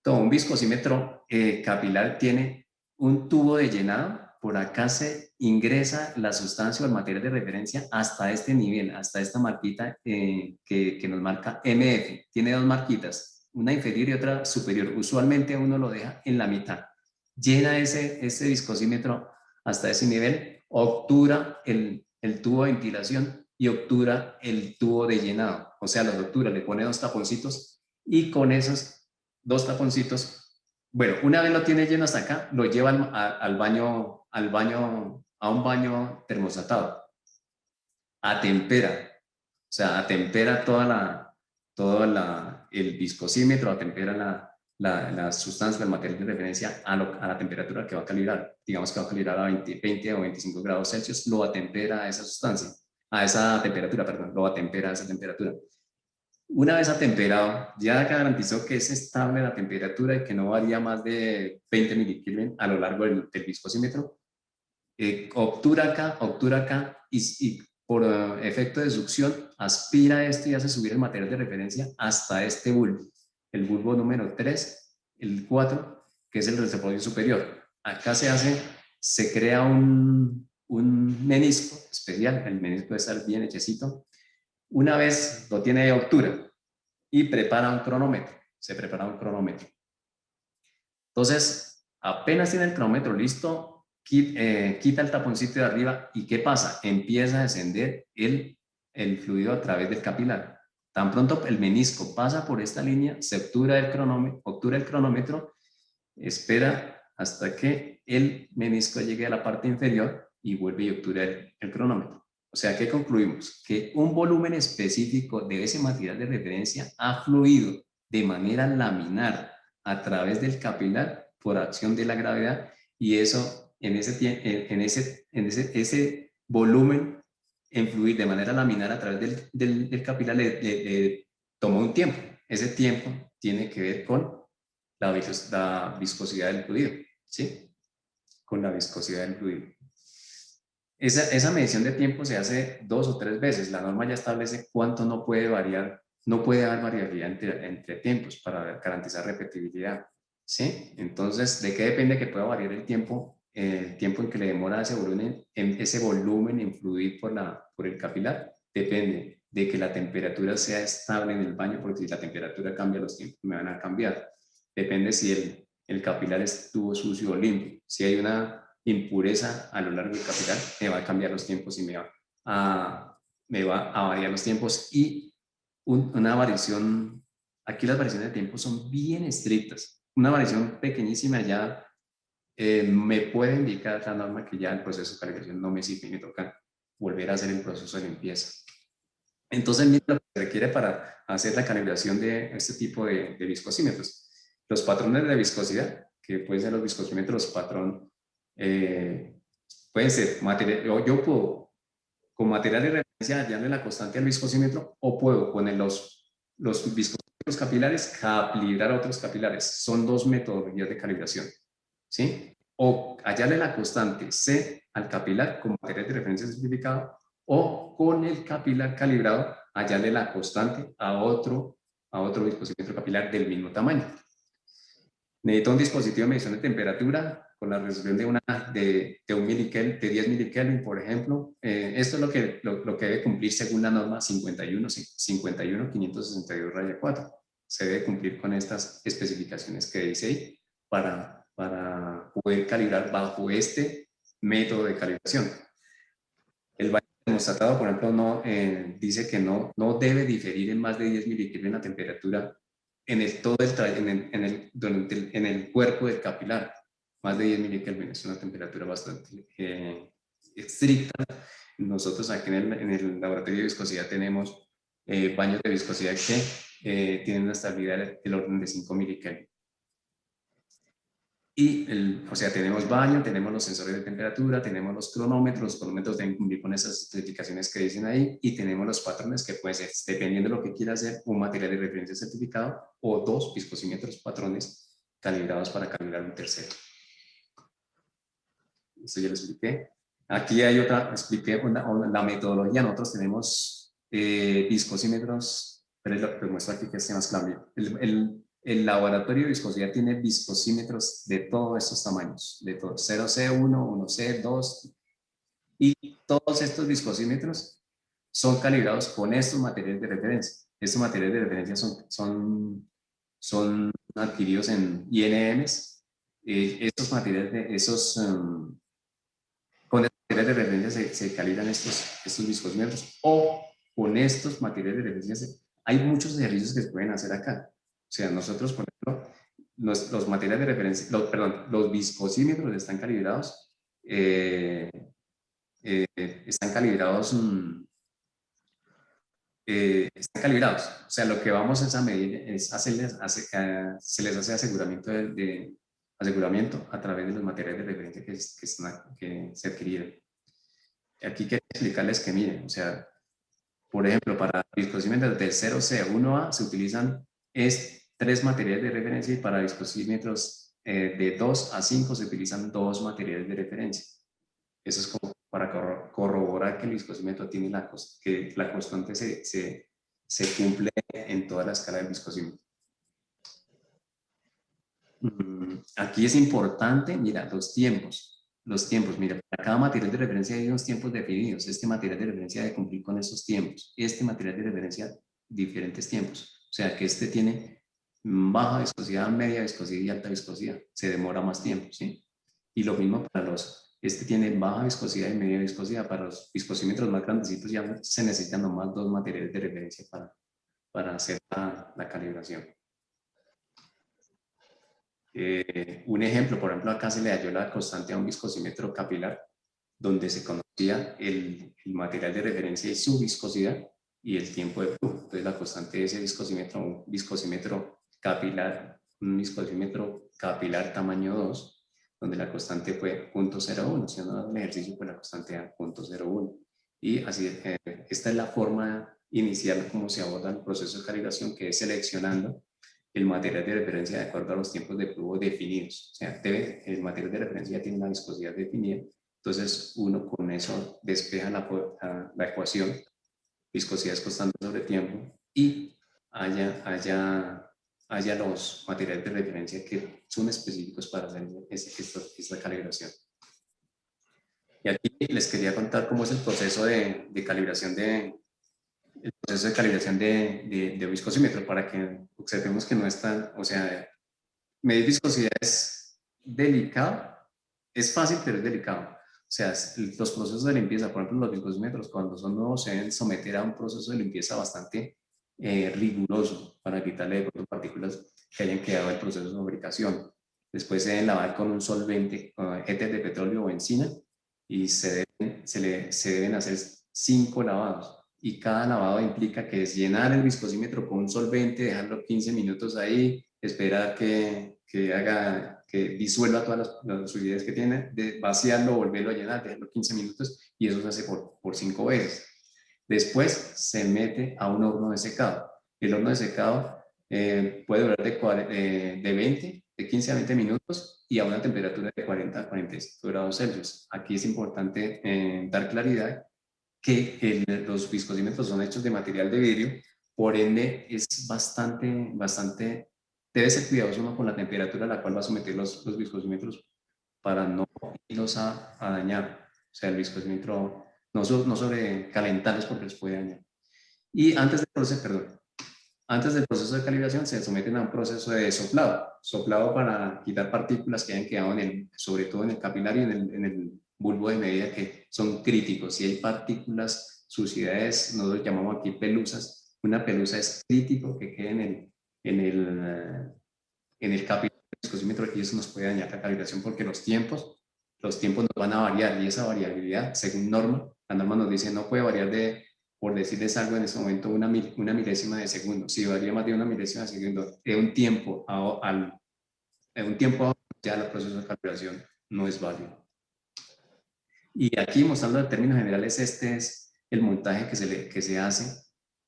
Todo un viscosímetro capilar tiene un tubo de llenado. Por acá se ingresa la sustancia o el material de referencia hasta este nivel, hasta esta marquita que nos marca MF. Tiene dos marquitas, una inferior y otra superior. Usualmente uno lo deja en la mitad. Llena ese viscosímetro hasta ese nivel, obtura el tubo de ventilación y obtura el tubo de llenado. O sea, los obtura, le pone dos taponcitos y con esos dos taponcitos, bueno, una vez lo tiene lleno hasta acá, lo lleva al baño, a un baño termostatado, atempera, o sea, atempera el viscosímetro, atempera la sustancia, el material de referencia a la temperatura que va a calibrar. Digamos que va a calibrar a 20 o 25 grados Celsius, lo atempera a esa sustancia, a esa temperatura, perdón, lo atempera a esa temperatura. Una vez atemperado, ya garantizó que es estable la temperatura y que no varía más de 20 milikelvin a lo largo del viscosímetro. Obtura acá y por efecto de succión aspira esto y hace subir el material de referencia hasta este bulbo, el bulbo número 3, el 4, que es el reservorio superior. Acá se crea un menisco especial, el menisco debe estar bien hechecito. Una vez lo tiene de obtura y prepara un cronómetro, se prepara un cronómetro. Entonces, apenas tiene el cronómetro listo, quita el taponcito de arriba y ¿qué pasa? Empieza a descender el fluido a través del capilar. Tan pronto el menisco pasa por esta línea, se obtura el cronómetro, espera hasta que el menisco llegue a la parte inferior y vuelve y obtura el cronómetro. O sea, ¿qué concluimos? Que un volumen específico de ese material de referencia ha fluido de manera laminar a través del capilar por acción de la gravedad y eso ese volumen en fluir de manera laminar a través del capilar le tomó un tiempo. Ese tiempo tiene que ver con la viscosidad del fluido, ¿sí? Con la viscosidad del fluido. Esa medición de tiempo se hace 2 o 3 veces. La norma ya establece cuánto no puede variar, no puede haber variabilidad entre tiempos para garantizar repetibilidad, ¿sí? Entonces, ¿de qué depende que pueda variar el tiempo? El tiempo en que le demora ese volumen en fluir por el capilar depende de que la temperatura sea estable en el baño, porque si la temperatura cambia, los tiempos me van a cambiar. Depende si el capilar estuvo sucio o limpio. Si hay una impureza a lo largo del capilar, me va a cambiar los tiempos y me va a variar los tiempos. Y una variación, aquí las variaciones de tiempo son bien estrictas. Una variación pequeñísima ya me puede indicar la norma que ya el proceso de calibración no me sirve y me toca volver a hacer el proceso de limpieza. Entonces, mira lo que se requiere para hacer la calibración de este tipo de viscosímetros. Los patrones de viscosidad, que pueden ser los viscosímetros patrón, pueden ser material, yo puedo con material de referencia hallarle la constante al viscosímetro o puedo poner los viscosímetros capilares, calibrar otros capilares. Son dos metodologías de calibración, ¿sí? O hallarle la constante C al capilar con material de referencia certificado, o con el capilar calibrado hallarle la constante a otro viscosímetro capilar del mismo tamaño. Necesito un dispositivo de medición de temperatura con la resolución de 10 milikelvin, por ejemplo. Esto es lo que debe cumplir según la norma 51562-4. Se debe cumplir con estas especificaciones que dice ahí para poder calibrar bajo este método de calibración. El baño termostatado, por ejemplo, dice que no debe diferir en más de 10 milikelvin la temperatura en el cuerpo del capilar. Más de 10 milikelvin es una temperatura bastante estricta. Nosotros aquí en el laboratorio de viscosidad tenemos baños de viscosidad que tienen una estabilidad del orden de 5 milikelvin. Y, o sea, tenemos baño, tenemos los sensores de temperatura, tenemos los cronómetros deben cumplir con esas certificaciones que dicen ahí, y tenemos los patrones que pueden ser, dependiendo de lo que quiera hacer, un material de referencia certificado o dos viscosímetros patrones calibrados para calibrar un tercero. Esto ya lo expliqué. Aquí hay expliqué la metodología. Nosotros tenemos viscosímetros, pero lo muestro aquí que esté más claro. El laboratorio de viscosidad tiene viscosímetros de todos estos tamaños, de todos, 0C1, 1C, 2, y todos estos viscosímetros son calibrados con estos materiales de referencia. Estos materiales de referencia son adquiridos en INMs. Estos materiales, con estos materiales de referencia se calibran estos viscosímetros, o con estos materiales de referencia hay muchos ejercicios que se pueden hacer acá. O sea, nosotros, por ejemplo, los materiales de referencia, los viscosímetros están calibrados, están calibrados. O sea, lo que vamos es a medir, se les hace aseguramiento a través de los materiales de referencia que se adquirieron. Aquí quiero explicarles que miren, o sea, por ejemplo, para viscosímetros del 0C a 1A se utilizan tres materiales de referencia, y para viscosímetros de 2 a 5 se utilizan dos materiales de referencia. Eso es como para corroborar que el viscosímetro tiene que la constante se cumple en toda la escala del viscosímetro. Aquí es importante, mira, los tiempos. Mira, para cada material de referencia hay unos tiempos definidos. Este material de referencia debe cumplir con esos tiempos. Este material de referencia, diferentes tiempos. O sea, que este tiene baja viscosidad, media viscosidad y alta viscosidad. Se demora más tiempo, ¿sí? Y lo mismo para este tiene baja viscosidad y media viscosidad. Para los viscosímetros más grandecitos ya se necesitan nomás dos materiales de referencia para hacer la calibración. Un ejemplo, por ejemplo, acá se le halló la constante a un viscosímetro capilar, donde se conocía el material de referencia y su viscosidad y el tiempo de flujo. Entonces, la constante de ese viscosímetro, un viscosímetro capilar tamaño 2, donde la constante fue 0.01, si no el ejercicio, pues la constante era 0.01. Y así, esta es la forma inicial como se aborda el proceso de calibración, que es seleccionando el material de referencia de acuerdo a los tiempos de flujo definidos. O sea, el material de referencia tiene una viscosidad definida, entonces uno con eso despeja la ecuación, viscosidad es constante sobre tiempo, y haya los materiales de referencia que son específicos para hacer esta calibración. Y aquí les quería contar cómo es el proceso de calibración de viscosímetro, para que observemos que no es tan, o sea, medir viscosidad es delicado, es fácil pero es delicado. O sea, los procesos de limpieza, por ejemplo, los viscosímetros cuando son nuevos se deben someter a un proceso de limpieza bastante riguroso para quitarle de partículas que hayan quedado del proceso de fabricación. Después se deben lavar con un solvente, éter de petróleo o benzina, y se deben hacer 5 lavados. Y cada lavado implica que es llenar el viscosímetro con un solvente, dejarlo 15 minutos ahí, esperar que disuelva todas las fluidez que tiene, vaciarlo, volverlo a llenar, dejarlo 15 minutos, y eso se hace por 5 veces. Después se mete a un horno de secado. El horno de secado puede durar de 15 a 20 minutos y a una temperatura de 40 a 45 grados Celsius. Aquí es importante dar claridad que los viscosímetros son hechos de material de vidrio, por ende es debe ser cuidadoso uno con la temperatura a la cual va a someter los viscosímetros para no irlos a dañar. O sea, el viscosímetro no sobrecalentarlos porque les puede dañar. Y antes del proceso de calibración se someten a un proceso de soplado para quitar partículas que hayan quedado sobre todo en el capilar y en el bulbo de medida que son críticos. Si hay partículas, suciedades, nosotros llamamos aquí pelusas, una pelusa es crítico que quede en el capilar del viscosímetro y eso nos puede dañar la calibración porque los tiempos nos van a variar y esa variabilidad, según la norma nos dice no puede variar por decirles algo en ese momento, una milésima de segundo. Si varía más de una milésima de segundo, de un tiempo ya el proceso de calibración no es válido. Y aquí, mostrando en términos generales, este es el montaje que se hace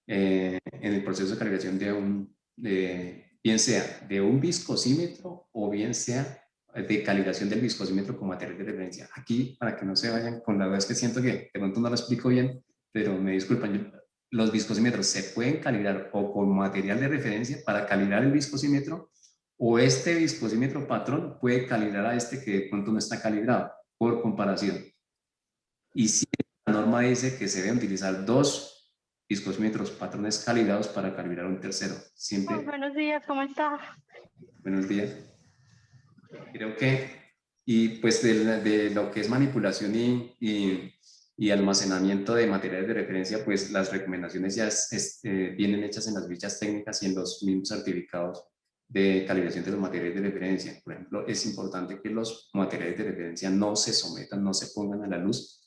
en el proceso de calibración bien sea de un viscosímetro o bien sea de calibración del viscosímetro con material de referencia. Aquí, para que no se vayan con la duda, es que siento que de pronto no lo explico bien, pero me disculpan, los viscosímetros se pueden calibrar o con material de referencia para calibrar el viscosímetro, o este viscosímetro patrón puede calibrar a este que de pronto no está calibrado, por comparación. Y si la norma dice que se deben utilizar dos viscosímetros patrones calibrados para calibrar un tercero. Siempre. Buenos días, ¿cómo está? Buenos días. Creo que, y pues de lo que es manipulación y almacenamiento de materiales de referencia, pues las recomendaciones ya vienen hechas en las fichas técnicas y en los mismos certificados de calibración de los materiales de referencia. Por ejemplo, es importante que los materiales de referencia no se sometan, no se pongan a la luz,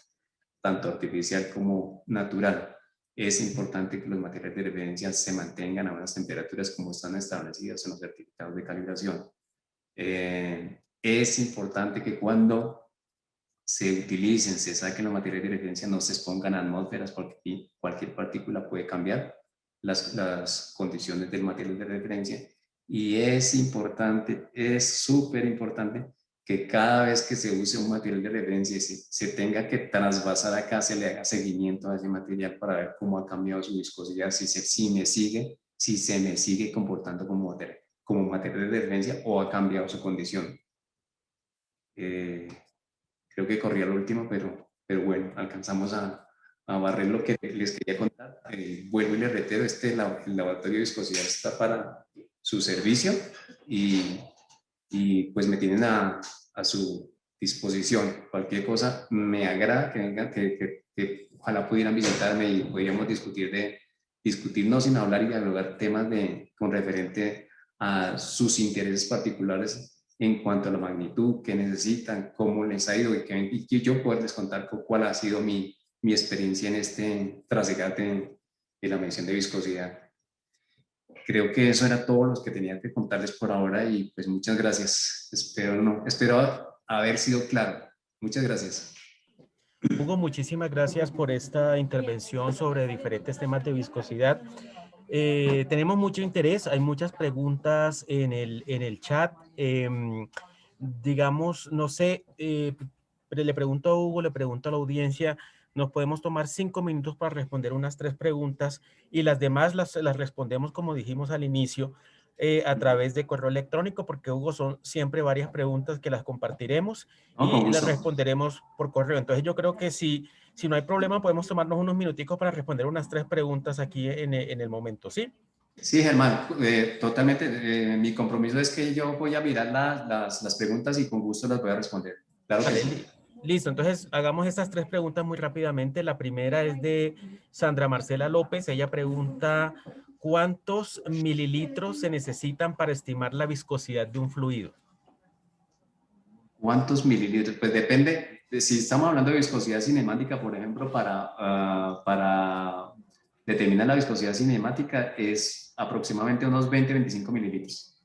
tanto artificial como natural. Es importante que los materiales de referencia se mantengan a unas temperaturas como están establecidas en los certificados de calibración. Es importante que cuando se utilicen, se saquen los materiales de referencia, no se expongan a atmósferas porque cualquier partícula puede cambiar las condiciones del material de referencia. Y es importante, es súper importante que cada vez que se use un material de referencia se tenga que trasvasar acá, se le haga seguimiento a ese material para ver cómo ha cambiado su viscosidad, si se me sigue comportando como material de referencia o ha cambiado su condición. Creo que corría lo último, pero bueno, alcanzamos a barrer lo que les quería contar. Vuelvo y les reitero, el laboratorio de viscosidad está para su servicio y pues me tienen a su disposición. Cualquier cosa, me agrada que vengan, que ojalá pudieran visitarme y podríamos discutir no sin hablar y dialogar temas con referente a sus intereses particulares en cuanto a la magnitud que necesitan, cómo les ha ido y que yo poderles contar cuál ha sido mi experiencia en este trasegate de la medición de viscosidad. Creo que eso era todo lo que tenía que contarles por ahora y pues muchas gracias. Espero haber sido claro. Muchas gracias. Hugo, muchísimas gracias por esta intervención sobre diferentes temas de viscosidad. Tenemos mucho interés, hay muchas preguntas en el chat. Digamos, no sé, le pregunto a Hugo, le pregunto a la audiencia, nos podemos tomar 5 minutos para responder unas 3 preguntas y las demás las respondemos como dijimos al inicio a través de correo electrónico, porque Hugo son siempre varias preguntas que las compartiremos y las responderemos por correo. Entonces yo creo que si no hay problema, podemos tomarnos unos minuticos para responder unas 3 preguntas aquí en el momento, ¿sí? Sí, Germán, totalmente. Mi compromiso es que yo voy a mirar las preguntas y con gusto las voy a responder. Claro que sí. Listo, entonces hagamos estas 3 preguntas muy rápidamente. La primera es de Sandra Marcela López. Ella pregunta, ¿cuántos mililitros se necesitan para estimar la viscosidad de un fluido? ¿Cuántos mililitros? Pues depende. Si estamos hablando de viscosidad cinemática, por ejemplo, para determinar la viscosidad cinemática es aproximadamente unos 20-25 mililitros.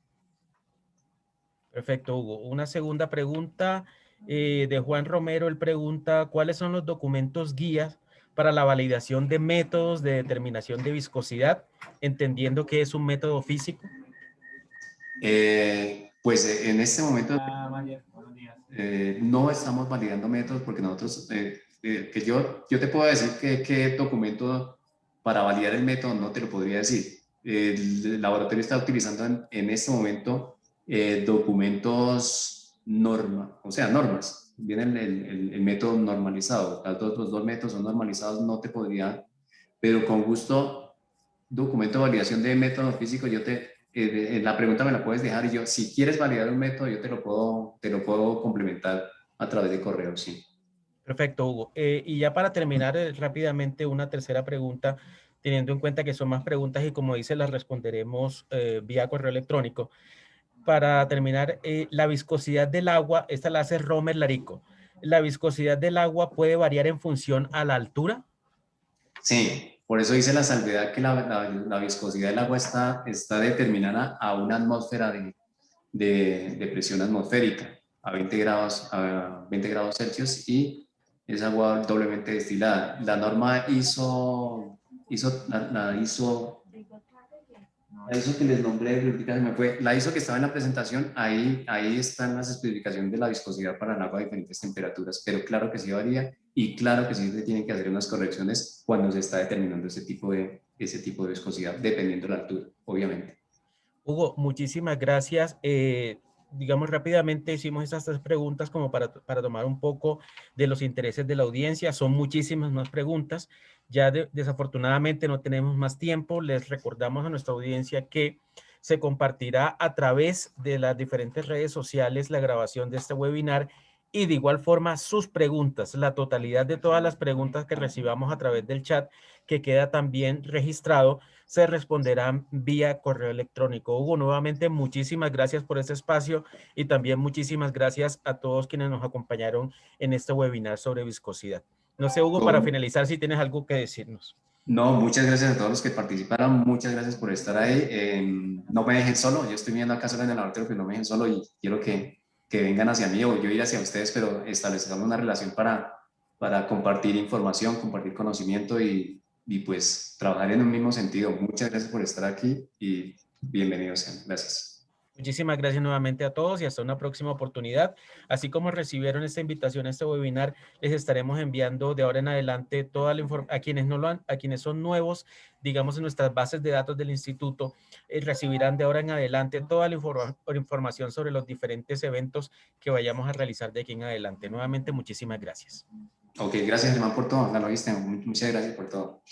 Perfecto, Hugo. Una segunda pregunta de Juan Romero. Él pregunta, ¿cuáles son los documentos guías para la validación de métodos de determinación de viscosidad, entendiendo que es un método físico? Pues en este momento no estamos validando métodos porque nosotros, que yo te puedo decir que qué documento para validar el método no te lo podría decir. El laboratorio está utilizando en este momento documentos o sea, normas. Viene el método normalizado. Los dos métodos son normalizados, no te podría, pero con gusto, documento de validación de método físico, la pregunta me la puedes dejar y yo, si quieres validar un método, yo te lo puedo complementar a través de correo, sí. Perfecto, Hugo. Y ya para terminar rápidamente, una tercera pregunta, teniendo en cuenta que son más preguntas y como dice, las responderemos vía correo electrónico. Para terminar, la viscosidad del agua, esta la hace Romer Larico. ¿La viscosidad del agua puede variar en función a la altura? Sí, por eso dice la salvedad que la viscosidad del agua está determinada a una atmósfera de presión atmosférica, a 20 grados Celsius, y es agua doblemente destilada. La norma la ISO que les nombré, la ISO que estaba en la presentación, ahí están las especificaciones de la viscosidad para el agua a diferentes temperaturas, pero claro que sí varía y claro que sí se tienen que hacer unas correcciones cuando se está determinando ese tipo de viscosidad, dependiendo de la altura, obviamente. Hugo, muchísimas gracias. Digamos rápidamente hicimos estas tres preguntas como para tomar un poco de los intereses de la audiencia. Son muchísimas más preguntas. Ya desafortunadamente no tenemos más tiempo. Les recordamos a nuestra audiencia que se compartirá a través de las diferentes redes sociales la grabación de este webinar y de igual forma sus preguntas, la totalidad de todas las preguntas que recibamos a través del chat que queda también registrado se responderán vía correo electrónico. Hugo, nuevamente muchísimas gracias por este espacio y también muchísimas gracias a todos quienes nos acompañaron en este webinar sobre viscosidad. No sé, Hugo, para No, finalizar, si tienes algo que decirnos. no, muchas gracias a todos los que participaron, muchas gracias por estar ahí. No me dejen solo, yo estoy viendo acá solo en el laboratorio, pero no me dejen solo y quiero que vengan hacia mí o yo ir hacia ustedes, pero establezcamos una relación para compartir información, compartir conocimiento y pues trabajar en un mismo sentido. Muchas gracias por estar aquí y bienvenidos sean. Gracias. Muchísimas gracias nuevamente a todos y hasta una próxima oportunidad. Así como recibieron esta invitación a este webinar, les estaremos enviando de ahora en adelante toda la información a quienes no lo han, a quienes son nuevos, digamos en nuestras bases de datos del instituto, recibirán de ahora en adelante toda la información sobre los diferentes eventos que vayamos a realizar de aquí en adelante. Nuevamente, muchísimas gracias. Ok, gracias Germán por todo, ya lo viste, muchas gracias por todo.